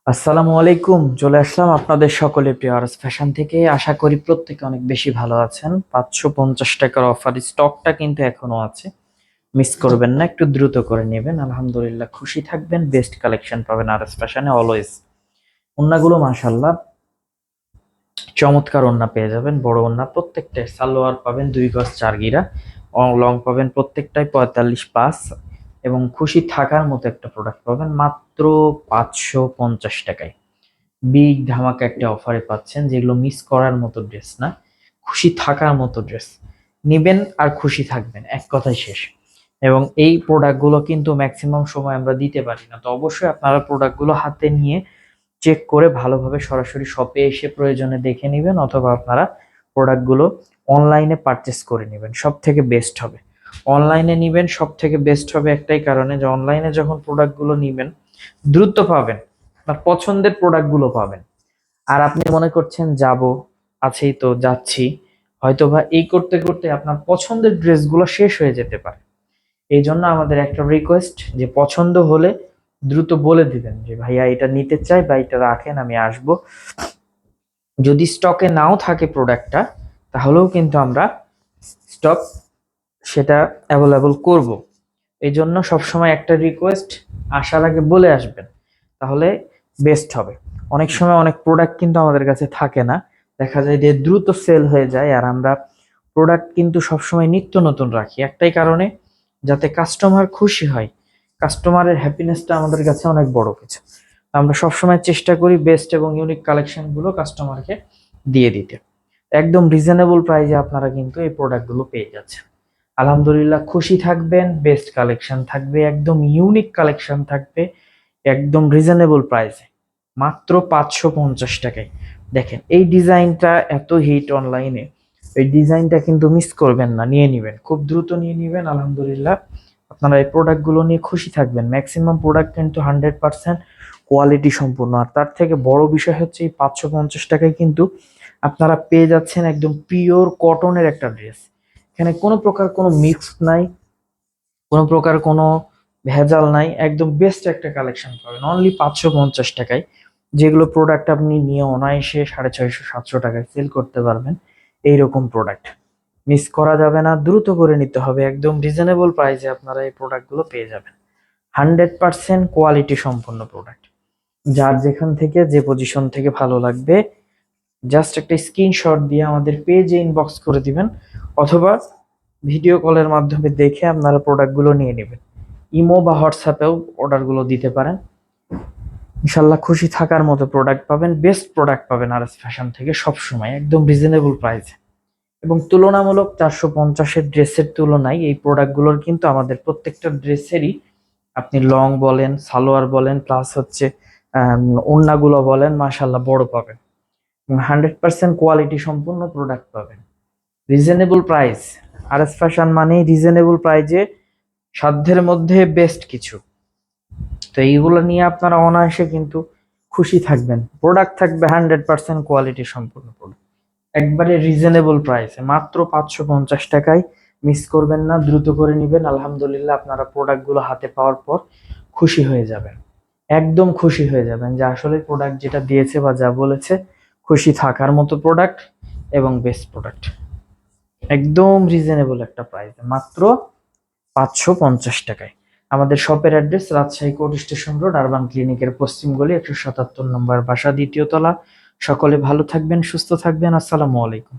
আসসালামু আলাইকুম। চলে আসলাম আপনাদের সকলের প্রিয় আরস ফ্যাশন থেকে। আশা করি প্রত্যেকে অনেক বেশি ভালো আছেন। 550 টাকার অফার স্টকটা কিন্তু এখনো আছে, মিস করবেন না, একটু দ্রুত করে নেবেন। আলহামদুলিল্লাহ খুশি থাকবেন, বেস্ট কালেকশন পাবেন আরস ফ্যাশনে অলওয়েজ। ওন্নাগুলো মাশাল্লাহ চমৎকার ওন্না পেয়ে যাবেন, বড় ওন্না প্রত্যেকটায়। সালোয়ার পাবেন 2 গজ 4 গিরা, লং পাবেন প্রত্যেকটাই 45+, এবং খুশি থাকার মতো একটা প্রোডাক্ট পাবেন মাত্র 550 টাকায়। বিগ ধামাকা একটা অফারে পাচ্ছেন, যেগুলো মিস করার মতো ড্রেস না, খুশি থাকার মতো ড্রেস। নিবেন আর খুশি থাকবেন, এক কথায় শেষ। এবং এই প্রোডাক্টগুলো কিন্তু ম্যাক্সিমাম সময় আমরা দিতে পারি না, তো অবশ্যই আপনারা প্রোডাক্টগুলো হাতে নিয়ে চেক করে ভালোভাবে সরাসরি শপে এসে প্রয়োজনে দেখে নেবেন, অথবা আপনারা প্রোডাক্টগুলো অনলাইনে পারচেস করে নেবেন, সব থেকে বেস্ট হবে। অনলাইনে নিবেন সব থেকে বেস্ট হবে একটাই কারণে, যে অনলাইনে যখন প্রোডাক্টগুলো নিবেন দ্রুত পাবেন, আপনার পছন্দের প্রোডাক্টগুলো পাবেন। আর আপনি মনে করছেন যাব, আছেই তো যাচ্ছি, হয়তোবা এই করতে করতে আপনার পছন্দের ড্রেসগুলো শেষ হয়ে যেতে পারে। এই জন্য আমাদের একটা রিকোয়েস্ট, যে পছন্দ হলে দ্রুত বলে দিবেন যে ভাইয়া এটা নিতে চাই বা এটা রাখেন, আমি আসব। যদি স্টকে নাও থাকে প্রোডাক্টটা, তাহলেও কিন্তু আমরা স্টক সেটা অ্যাভেলেবল করব। এই জন্য সবসময় একটা রিকোয়েস্ট, আসার আগে বলে আসবেন, তাহলে বেস্ট হবে। অনেক সময় অনেক প্রোডাক্ট কিন্তু আমাদের কাছে থাকে না, দেখা যায় যে দ্রুত সেল হয়ে যায়। আর আমরা প্রোডাক্ট কিন্তু সবসময় নিত্য নতুন রাখি একটাই কারণে, যাতে কাস্টমার খুশি হয়। কাস্টমারের হ্যাপিনেসটা আমাদের কাছে অনেক বড় কিছু। আমরা সবসময় চেষ্টা করি বেস্ট এবং ইউনিক কালেকশনগুলো কাস্টমারকে দিয়ে দিতে। একদম রিজনেবল প্রাইসে আপনারা কিন্তু এই প্রোডাক্টগুলো পেয়ে যাচ্ছেন। আলহামদুলিল্লাহ খুশি থাকবেন, বেস্ট কালেকশন থাকবে, একদম ইউনিক কালেকশন থাকবে, একদম রিজনেবল প্রাইসে, মাত্র 550 টাকায়। দেখেন এই ডিজাইনটা এত হিট অনলাইনে, এই ডিজাইনটা কিন্তু মিস করবেন না, নিয়ে নিবেন, খুব দ্রুত নিয়ে নিবেন। আলহামদুলিল্লাহ আপনারা এই প্রোডাক্টগুলো নিয়ে খুশি থাকবেন। ম্যাক্সিমাম প্রোডাক্ট কিন্তু 100% কোয়ালিটি সম্পূর্ণ। আর তার থেকে বড় বিষয় হচ্ছে এই 550 টাকায় কিন্তু আপনারা পেয়ে যাচ্ছেন একদম পিওর কটনের একটা ড্রেস। এখানে কোনো প্রকার কোনো মিক্স নাই, কোনো প্রকার কোনো ভেজাল নাই, একদম বেস্ট একটা কালেকশন পাবেন অনলি 550 টাকায়। যেগুলো প্রোডাক্ট আপনি নিয়ে অনায়াসে 650-700 টাকায় সেল করতে পারবেন। এইরকম প্রোডাক্ট মিস করা যাবে না, দ্রুত করে নিতে হবে। একদম রিজনেবল প্রাইসে আপনারা এই প্রোডাক্টগুলো পেয়ে যাবেন, 100% কোয়ালিটি সম্পন্ন প্রোডাক্ট। যার যেখান থেকে যে পজিশন থেকে ভালো লাগবে, জাস্ট একটা স্ক্রিনশট দিয়ে আমাদের পেজে ইনবক্স করে দিবেন, অথবা ভিডিও কলের মাধ্যমে দেখে আপনারা প্রোডাক্টগুলো নিয়ে নেবেন। ইমো বা হোয়াটসঅ্যাপেও অর্ডারগুলো দিতে পারেন। ইনশাল্লাহ খুশি থাকার মতো প্রোডাক্ট পাবেন, বেস্ট প্রোডাক্ট পাবেন আর এস ফ্যাশন থেকে সবসময় একদম রিজনেবল প্রাইসে। এবং তুলনামূলক 450-এর ড্রেসের তুলনায় এই প্রোডাক্টগুলোর কিন্তু আমাদের প্রত্যেকটা ড্রেসেরই, আপনি লং বলেন, সালোয়ার বলেন, প্লাস হচ্ছে ওড়নাগুলো বলেন, মাশাল্লাহ বড় পাবেন। 100% কোয়ালিটি সম্পূর্ণ প্রোডাক্ট পাবেন, রিজনেবল প্রাইস। আর এস ফ্যাশন মানেই রিজনেবল প্রাইজে সাধ্যের মধ্যে বেস্ট কিছু। তো এইগুলো নিয়ে আপনারা অনায়াসে কিন্তু খুশি থাকবেন। প্রোডাক্ট থাকবে 100% কোয়ালিটি সম্পূর্ণ প্রোডাক্ট, একবারে রিজনেবল প্রাইসে মাত্র 550 টাকায়। মিস করবেন না, দ্রুত করে নেবেন। আলহামদুলিল্লাহ আপনারা প্রোডাক্টগুলো হাতে পাওয়ার পর খুশি হয়ে যাবেন, একদম খুশি হয়ে যাবেন যে আসলে প্রোডাক্ট যেটা দিয়েছে বা যা বলেছে খুশি থাকার মতো প্রোডাক্ট এবং বেস্ট প্রোডাক্ট, একদম রিজনেবল একটা প্রাইস, মাত্র 550 টাকায়। আমাদের শপের address Rajshahi court station road, urban ক্লিনিকের পশ্চিম গলি, 177 নম্বর বাসা, দ্বিতীয় তলা। সকলে ভালো থাকবেন, সুস্থ থাকবেন। আসসালামু আলাইকুম।